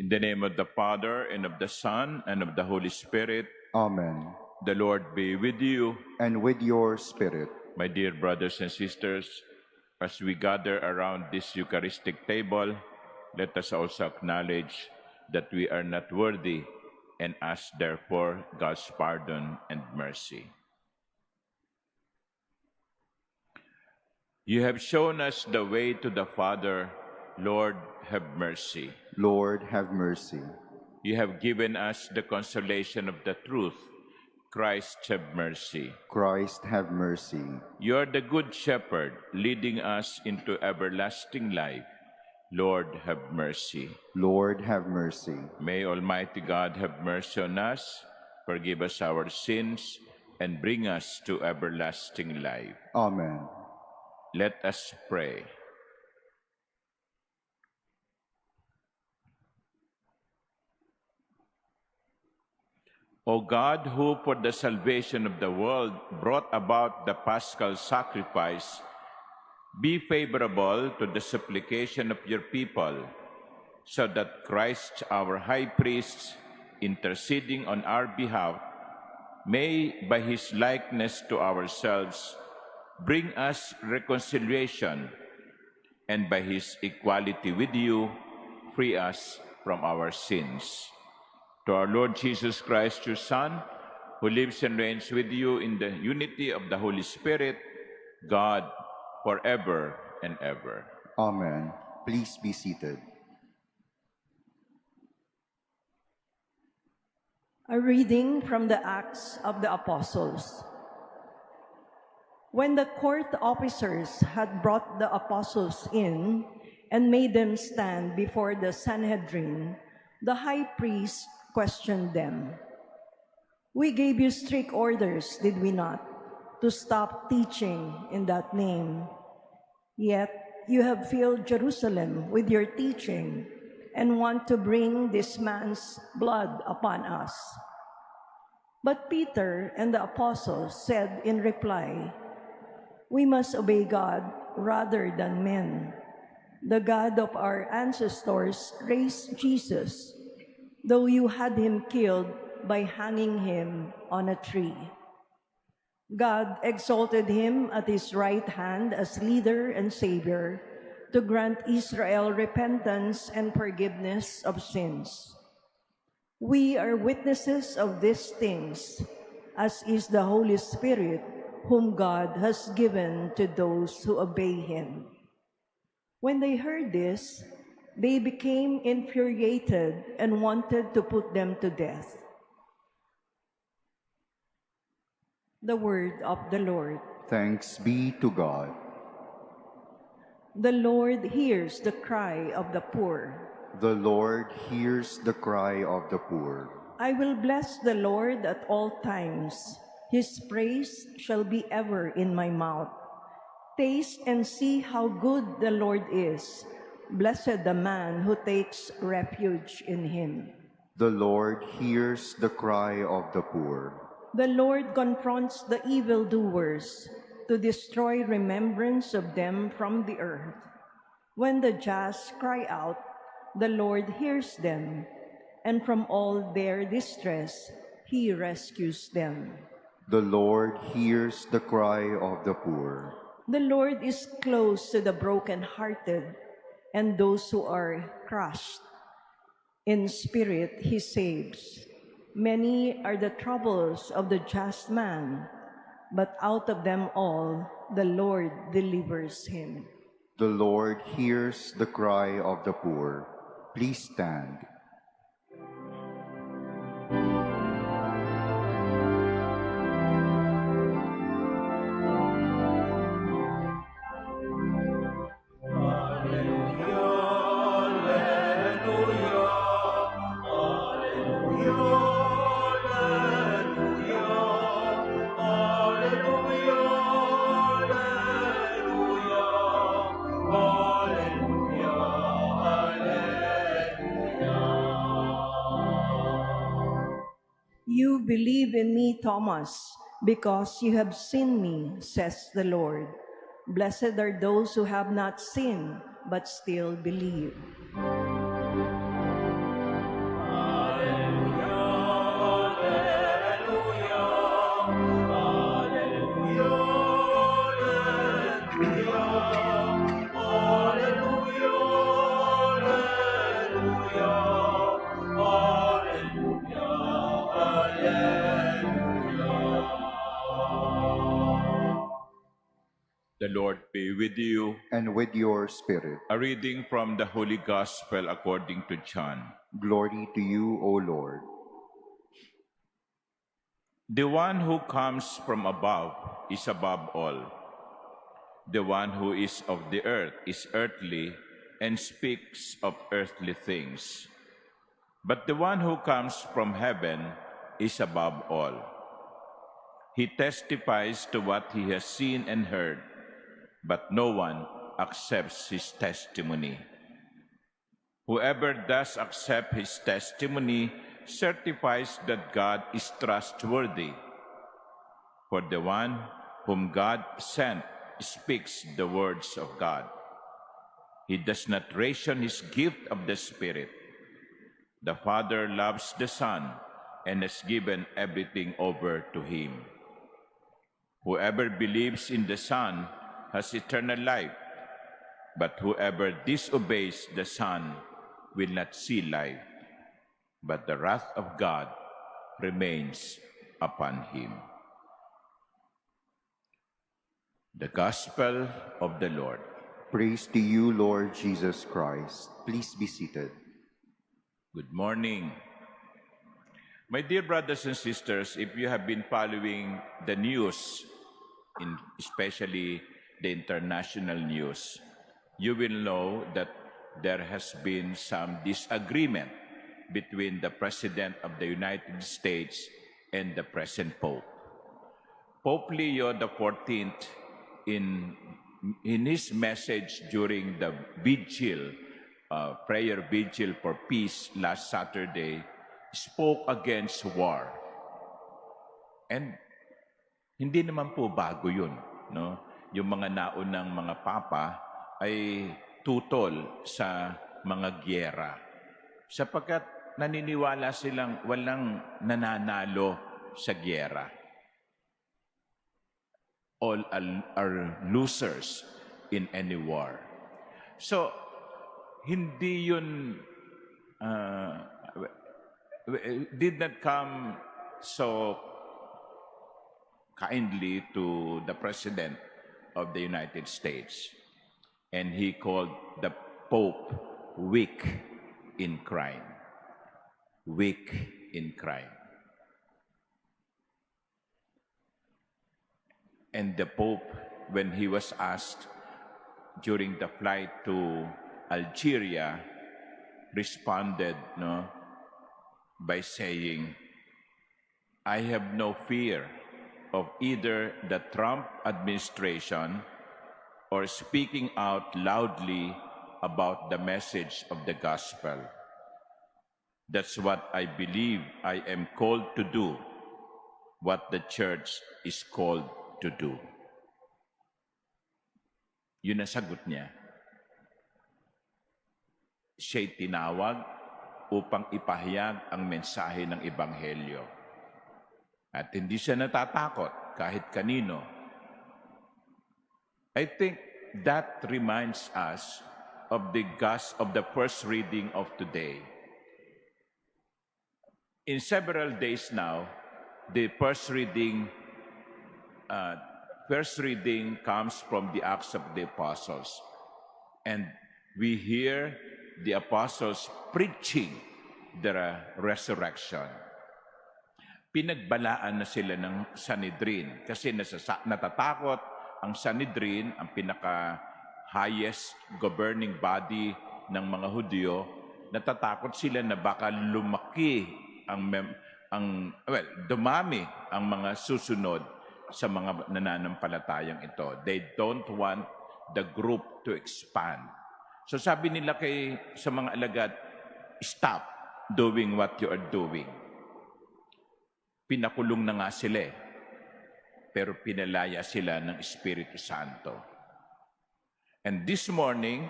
In the name of the Father, and of the Son, and of the Holy Spirit. Amen. The Lord be with you. And with your spirit. My dear brothers and sisters, as we gather around this Eucharistic table, let us also acknowledge that we are not worthy and ask therefore God's pardon and mercy. You have shown us the way to the Father. Lord, have mercy. Lord, have mercy. You have given us the consolation of the truth. Christ, have mercy. Christ, have mercy. You are the good shepherd, leading us into everlasting life. Lord, have mercy. Lord, have mercy. May Almighty God have mercy on us, forgive us our sins, and bring us to everlasting life. Amen. Let us pray. O God, who for the salvation of the world brought about the Paschal sacrifice, be favorable to the supplication of your people, so that Christ, our high priest, interceding on our behalf, may, by his likeness to ourselves, bring us reconciliation, and by his equality with you, free us from our sins. To our Lord Jesus Christ, your Son, who lives and reigns with you in the unity of the Holy Spirit, God, forever and ever. Amen. Please be seated. A reading from the Acts of the Apostles. When the court officers had brought the apostles in and made them stand before the Sanhedrin, the high priest questioned them. "We gave you strict orders, did we not, to stop teaching in that name? Yet you have filled Jerusalem with your teaching and want to bring this man's blood upon us." But Peter and the apostles said in reply, "We must obey God rather than men. The God of our ancestors raised Jesus, though you had him killed by hanging him on a tree. God exalted him at his right hand as leader and savior to grant Israel repentance and forgiveness of sins. We are witnesses of these things, as is the Holy Spirit, whom God has given to those who obey him." When they heard this, they became infuriated and wanted to put them to death. The word of the Lord. Thanks be to God. The Lord hears the cry of the poor. The Lord hears the cry of the poor. I will bless the Lord at all times. His praise shall be ever in my mouth. Taste and see how good the Lord is. Blessed the man who takes refuge in him. The Lord hears the cry of the poor. The Lord confronts the evildoers to destroy remembrance of them from the earth. When the just cry out, the Lord hears them, and from all their distress he rescues them. The Lord hears the cry of the poor. The Lord is close to the brokenhearted and those who are crushed in spirit he saves. Many are the troubles of the just man, but out of them all the Lord delivers him. The Lord hears the cry of the poor. Please stand. You believe in me, Thomas, because you have seen me, says the Lord. Blessed are those who have not seen, but still believe. The Lord be with you. and with your spirit. A reading from the Holy Gospel according to John. Glory to you, O Lord. The one who comes from above is above all. The one who is of the earth is earthly and speaks of earthly things. But the one who comes from heaven is above all. He testifies to what he has seen and heard, but no one accepts his testimony. Whoever does accept his testimony certifies that God is trustworthy. For the one whom God sent speaks the words of God. He does not ration his gift of the Spirit. The Father loves the Son and has given everything over to him. Whoever believes in the Son has eternal life, but whoever disobeys the Son will not see life, but the wrath of God remains upon him. The Gospel of the Lord. Praise to you, Lord Jesus Christ. Please be seated. Good morning. My dear brothers and sisters, if you have been following the news, especially the international news, you will know that there has been some disagreement between the President of the United States and the present Pope. Pope Leo XIV, in his message during the vigil, prayer vigil for peace last Saturday, spoke against war. And hindi naman po bago yun, no? Yung mga naunang mga papa ay tutol sa mga gyera, sapagkat naniniwala silang walang nananalo sa gyera. All are losers in any war. So, hindi yun did not come so kindly to the President of the United States. And he called the Pope weak in crime. Weak in crime. And the Pope, when he was asked during the flight to Algeria, responded by saying, I have no fear of either the Trump administration or speaking out loudly about the message of the gospel. That's what I believe I am called to do, what the church is called to do. Yun ang sagot niya. Siya'y tinawag upang ipahayag ang mensahe ng Ebanghelyo. At hindi siya natatakot kahit kanino. I think that reminds us of the first reading of today. In several days now, the first reading comes from the Acts of the Apostles. And we hear the apostles preaching the resurrection. Pinagbalaan na sila ng Sanhedrin kasi natatakot ang Sanhedrin, ang pinaka-highest governing body ng mga Hudyo. Natatakot sila na baka lumaki dumami ang mga susunod sa mga nananampalatayang ito. They don't want the group to expand. So sabi nila sa mga alagad, stop doing what you are doing. Pinakulong na nga sila pero pinalaya sila ng Espiritu Santo. And this morning,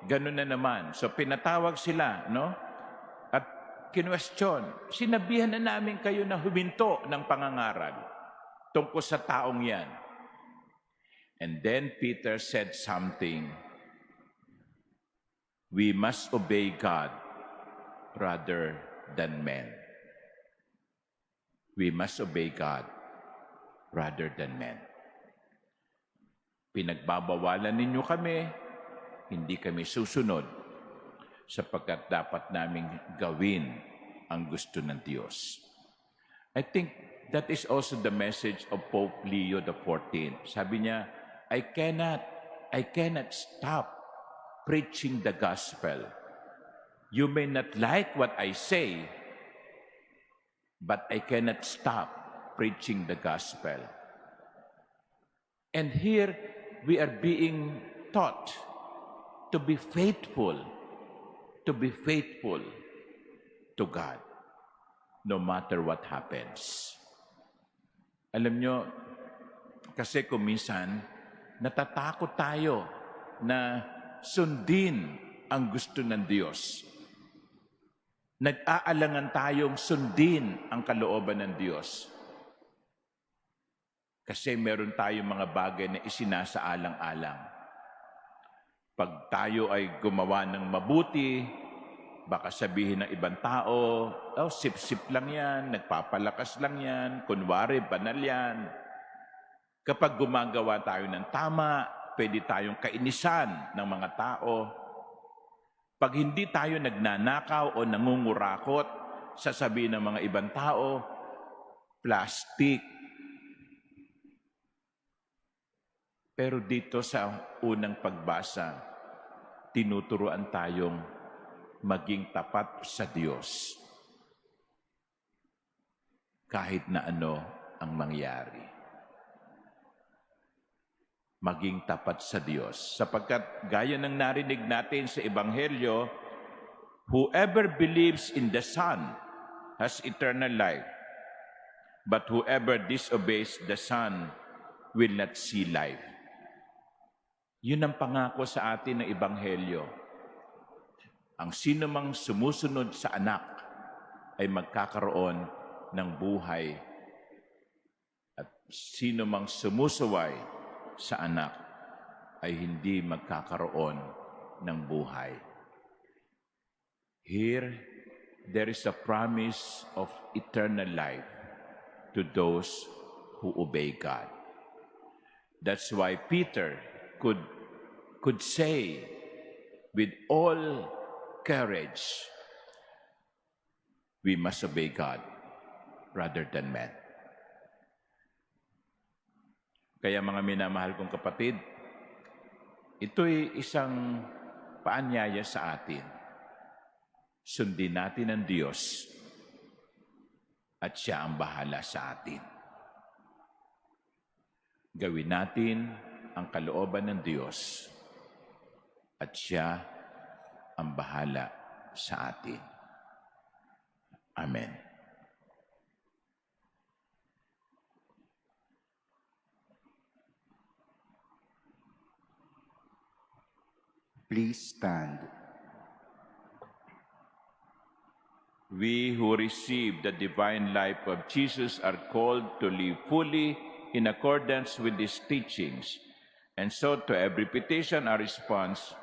ganun na naman. So pinatawag sila, at kinwestiyon, sinabihan na namin kayo na huminto ng pangangaral tungkol sa taong yan. And then Peter said something, we must obey God rather than men. We must obey God rather than men. Pinagbabawalan ninyo kami, hindi kami susunod sapagkat dapat naming gawin ang gusto ng Diyos. I think that is also the message of Pope Leo XIV. Sabi niya, I cannot stop preaching the gospel. You may not like what I say, but I cannot stop preaching the gospel. And here we are being taught to be faithful to God, no matter what happens. Alam nyo, kasi kung minsan, natatakot tayo na sundin ang gusto ng Diyos. Nag-aalangan tayong sundin ang kalooban ng Diyos. Kasi meron tayong mga bagay na isinasaalang-alang. Pag tayo ay gumawa ng mabuti, baka sabihin ng ibang tao, oh, sip-sip lang yan, nagpapalakas lang yan, kunwari, banal yan. Kapag gumagawa tayo ng tama, pwede tayong kainisan ng mga tao. Pag hindi tayo nagnanakaw o nangungurakot, sasabihin ng mga ibang tao, plastic. Pero dito sa unang pagbasa, tinuturuan tayong maging tapat sa Diyos. Kahit na ano ang mangyari. Maging tapat sa Diyos. Sapagkat gaya ng narinig natin sa Ebanghelyo, whoever believes in the Son has eternal life, but whoever disobeys the Son will not see life. Yun ang pangako sa atin ng Ebanghelyo. Ang sino mang sumusunod sa anak ay magkakaroon ng buhay. At sino mang sumusuway sa anak ay hindi magkakaroon ng buhay. Here, there is a promise of eternal life to those who obey God. That's why Peter could say with all courage, we must obey God rather than men. Kaya mga minamahal kong kapatid, ito'y isang paanyaya sa atin. Sundin natin ang Diyos at Siya ang bahala sa atin. Gawin natin ang kalooban ng Diyos at Siya ang bahala sa atin. Amen. Please stand. We who receive the divine life of Jesus are called to live fully in accordance with His teachings. And so to every petition, our response,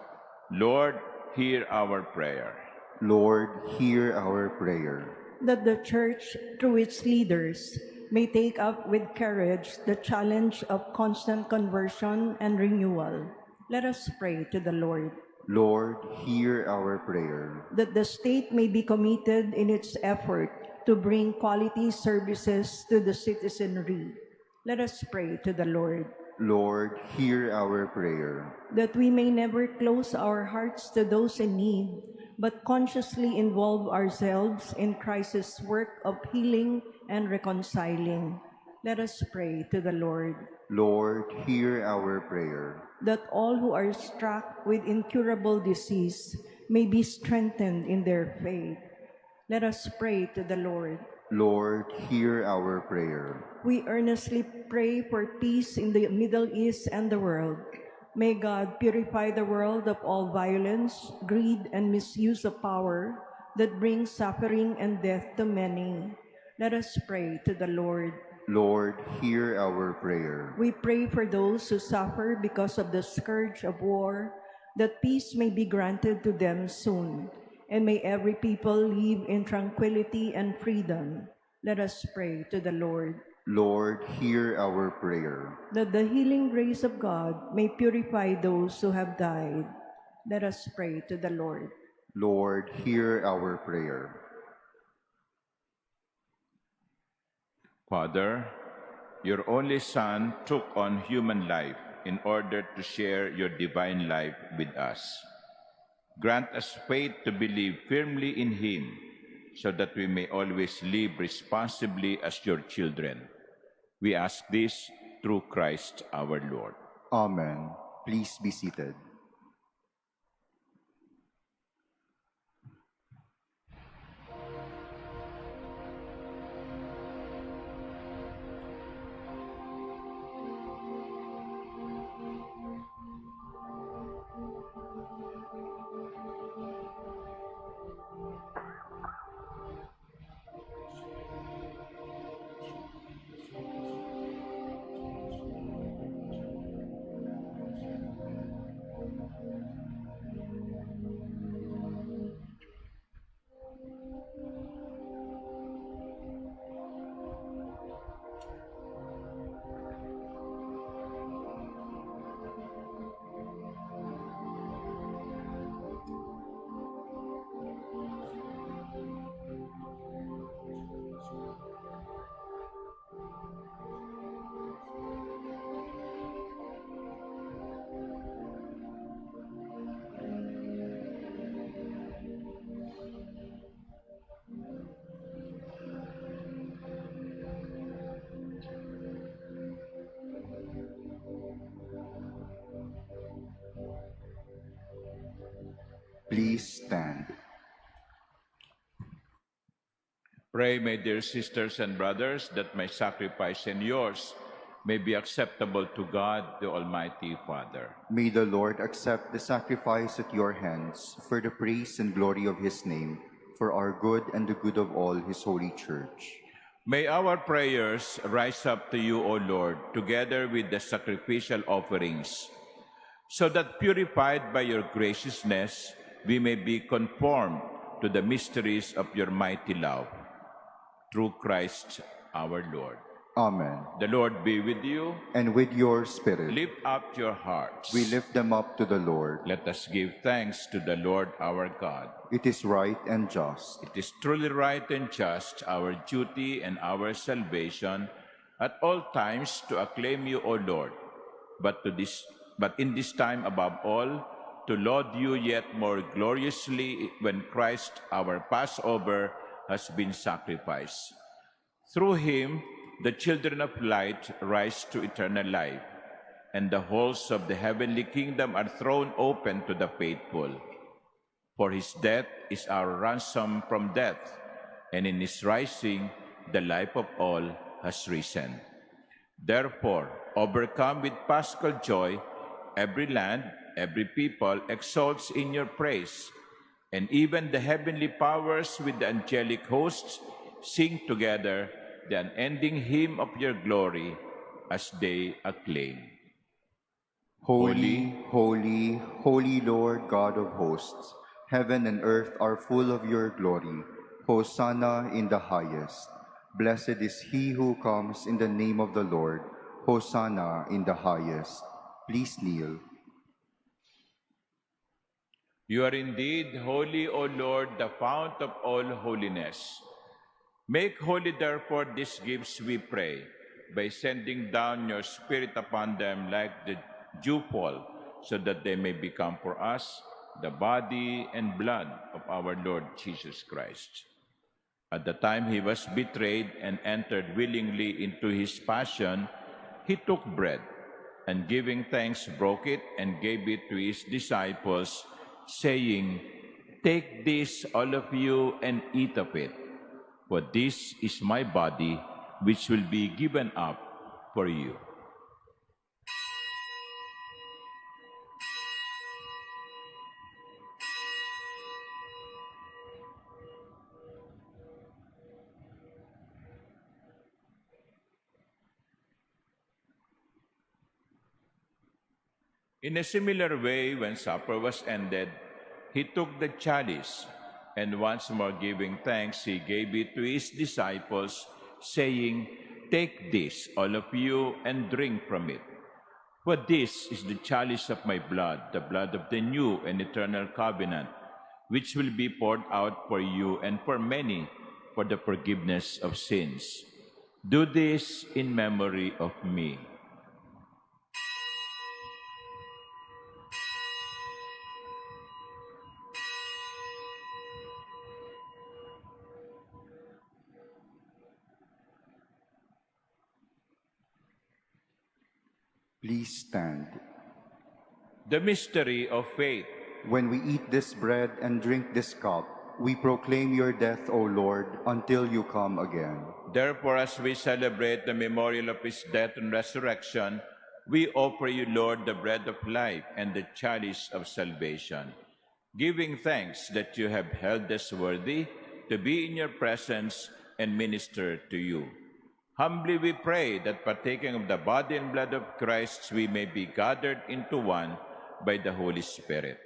Lord, hear our prayer. Lord, hear our prayer. That the Church, through its leaders, may take up with courage the challenge of constant conversion and renewal. Let us pray to the Lord. Lord, hear our prayer. That the state may be committed in its effort to bring quality services to the citizenry. Let us pray to the Lord. Lord, hear our prayer. That we may never close our hearts to those in need, but consciously involve ourselves in Christ's work of healing and reconciling. Let us pray to the Lord. Lord, hear our prayer. That all who are struck with incurable disease may be strengthened in their faith. Let us pray to the Lord. Lord, hear our prayer. We earnestly pray for peace in the Middle East and the world. May God purify the world of all violence, greed, and misuse of power that brings suffering and death to many. Let us pray to the Lord. Lord, hear our prayer. We pray for those who suffer because of the scourge of war, that peace may be granted to them soon, and may every people live in tranquility and freedom. Let us pray to the Lord. Lord, hear our prayer. That the healing grace of God may purify those who have died. Let us pray to the Lord. Lord, hear our prayer. Father, your only Son took on human life in order to share your divine life with us. Grant us faith to believe firmly in him, so that we may always live responsibly as your children. We ask this through Christ our Lord. Amen. Please be seated. Please stand. Pray, my dear sisters and brothers, that my sacrifice and yours may be acceptable to God, the Almighty Father. May the Lord accept the sacrifice at your hands for the praise and glory of his name, for our good and the good of all his holy church. May our prayers rise up to you, O Lord, together with the sacrificial offerings, so that purified by your graciousness, we may be conformed to the mysteries of your mighty love. Through Christ our Lord. Amen. The Lord be with you. And with your spirit, Lift up your hearts. we lift them up to the Lord. Let us give thanks to the Lord our God. It is right and just. It is truly right and just, our duty and our salvation, at all times to acclaim you, O Lord, but in this time above all, to laud you yet more gloriously when Christ our Passover has been sacrificed. Through him, the children of light rise to eternal life, and the halls of the heavenly kingdom are thrown open to the faithful. For his death is our ransom from death, and in his rising, the life of all has risen. Therefore, overcome with paschal joy, every land, every people exalts in your praise, and even the heavenly powers with the angelic hosts sing together the unending hymn of your glory as they acclaim. Holy, holy, holy Lord God of hosts, heaven and earth are full of your glory. Hosanna in the highest. Blessed is he who comes in the name of the Lord. Hosanna in the highest. Please kneel. You are indeed holy, O Lord, the fount of all holiness. Make holy, therefore, these gifts, we pray, by sending down your Spirit upon them like the dewfall, so that they may become for us the body and blood of our Lord Jesus Christ. At the time he was betrayed and entered willingly into his passion, he took bread, and giving thanks, broke it and gave it to his disciples, saying, "Take this, all of you, and eat of it, for this is my body, which will be given up for you." In a similar way, when supper was ended, he took the chalice, and once more giving thanks, he gave it to his disciples, saying, Take this, all of you, and drink from it. For this is the chalice of my blood, the blood of the new and eternal covenant, which will be poured out for you and for many for the forgiveness of sins. Do this in memory of me. Please stand. The mystery of faith. When we eat this bread and drink this cup, we proclaim your death, O Lord, until you come again. Therefore, as we celebrate the memorial of his death and resurrection, we offer you, Lord, the bread of life and the chalice of salvation, giving thanks that you have held us worthy to be in your presence and minister to you. Humbly we pray that partaking of the body and blood of Christ, we may be gathered into one by the Holy Spirit.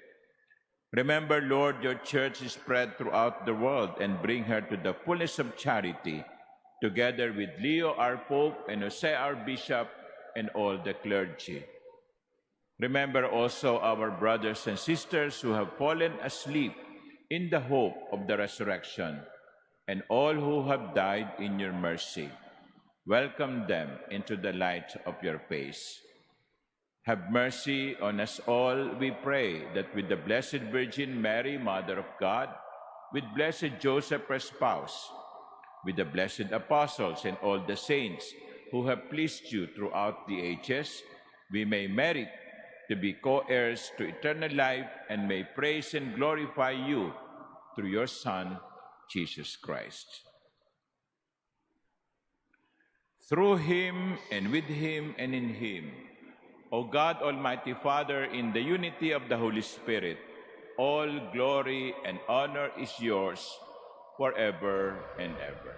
Remember, Lord, your church is spread throughout the world and bring her to the fullness of charity, together with Leo, our Pope, and Jose, our Bishop, and all the clergy. Remember also our brothers and sisters who have fallen asleep in the hope of the resurrection, and all who have died in your mercy. Welcome them into the light of your face. Have mercy on us all, we pray, that with the Blessed Virgin Mary, Mother of God, with Blessed Joseph, her spouse, with the blessed apostles and all the saints who have pleased you throughout the ages, we may merit to be co-heirs to eternal life and may praise and glorify you through your Son, Jesus Christ. Through him, and with him, and in him, O God, Almighty Father, in the unity of the Holy Spirit, all glory and honor is yours forever and ever.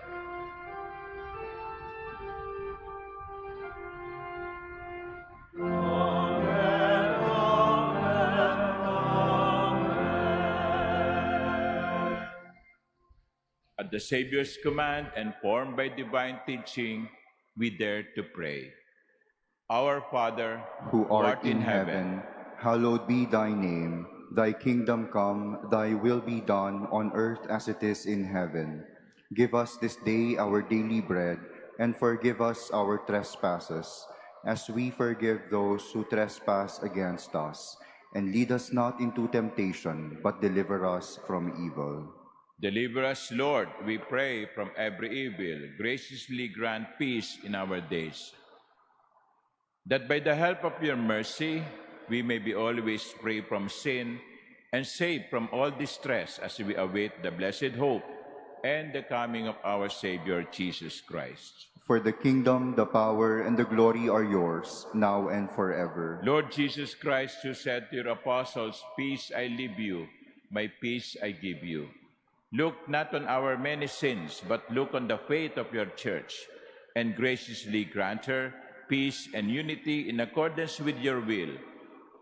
At the Savior's command and formed by divine teaching, we dare to pray. Our Father, Who art in heaven, hallowed be thy name. Thy kingdom come, thy will be done on earth as it is in heaven. Give us this day our daily bread, and forgive us our trespasses, as we forgive those who trespass against us. And lead us not into temptation, but deliver us from evil. deliver us, Lord, we pray, from every evil. Graciously grant peace in our days, that by the help of your mercy, we may be always free from sin and safe from all distress as we await the blessed hope and the coming of our Savior, Jesus Christ. For the kingdom, the power, and the glory are yours, now and forever. Lord Jesus Christ, who said to your apostles, "Peace I leave you, my peace I give you," look not on our many sins, but look on the faith of your church, and graciously grant her peace and unity in accordance with your will,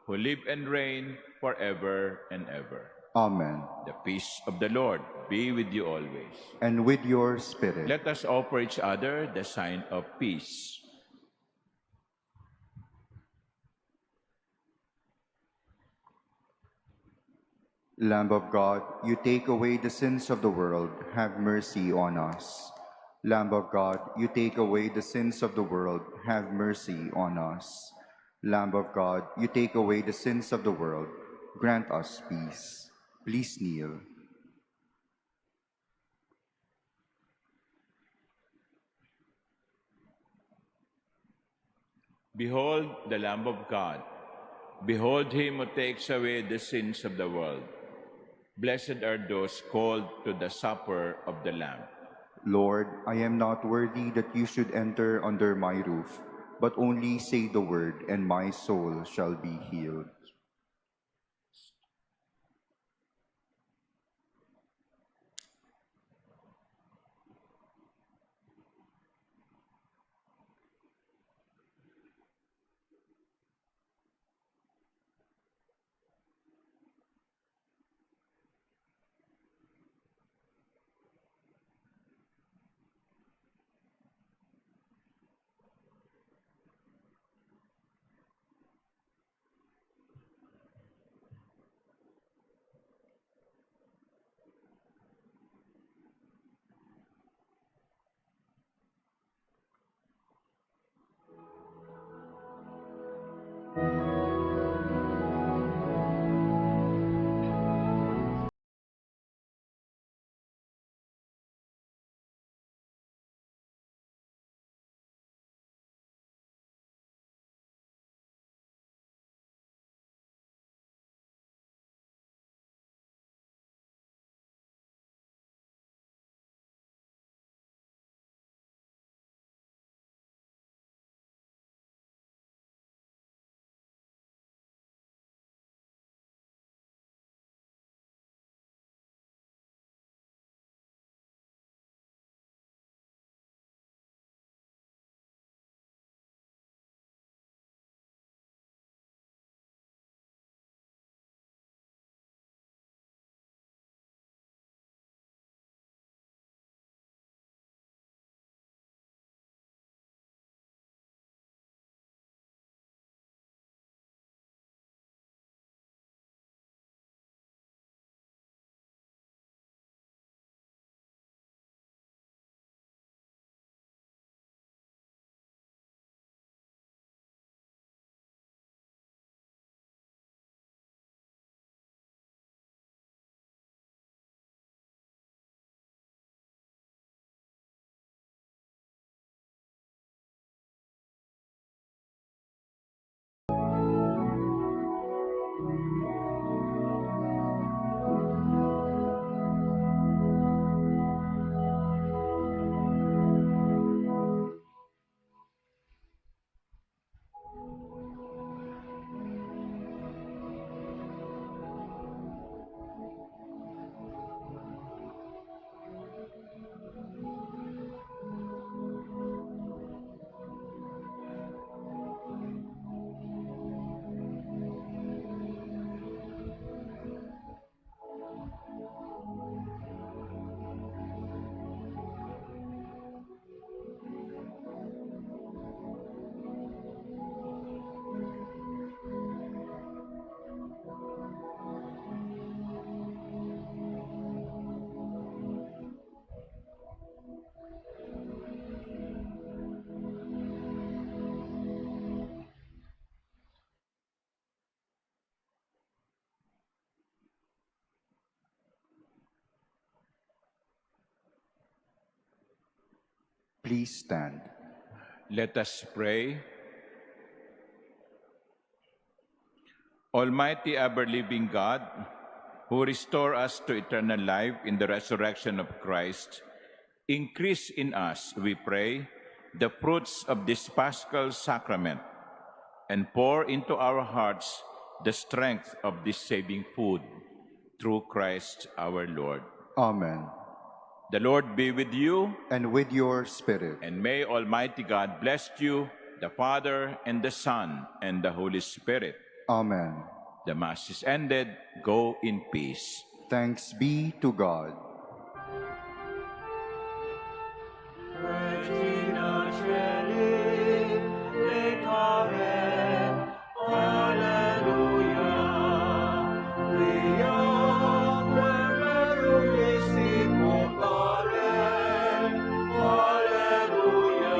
who live and reign forever and ever. Amen. The peace of the Lord be with you always. And with your spirit. Let us offer each other the sign of peace. Lamb of God, you take away the sins of the world, have mercy on us. Lamb of God, you take away the sins of the world, have mercy on us. Lamb of God, you take away the sins of the world, grant us peace. Please kneel. Behold the Lamb of God. Behold him who takes away the sins of the world. Blessed are those called to the supper of the Lamb. Lord, I am not worthy that you should enter under my roof, but only say the word, and my soul shall be healed. Please stand. Let us pray. Almighty ever-living God, who restore us to eternal life in the resurrection of Christ, increase in us, we pray, the fruits of this Paschal sacrament, and pour into our hearts the strength of this saving food, through Christ our Lord. Amen. The Lord be with you, And with your spirit. and may Almighty God bless you, the Father, and the Son, and the Holy Spirit. Amen. The Mass is ended. Go in peace. Thanks be to God. Regina Caeli, lecare, alleluia. Via premeruisti portare, alleluia.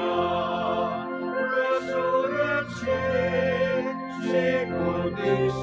Resurrexit, secundis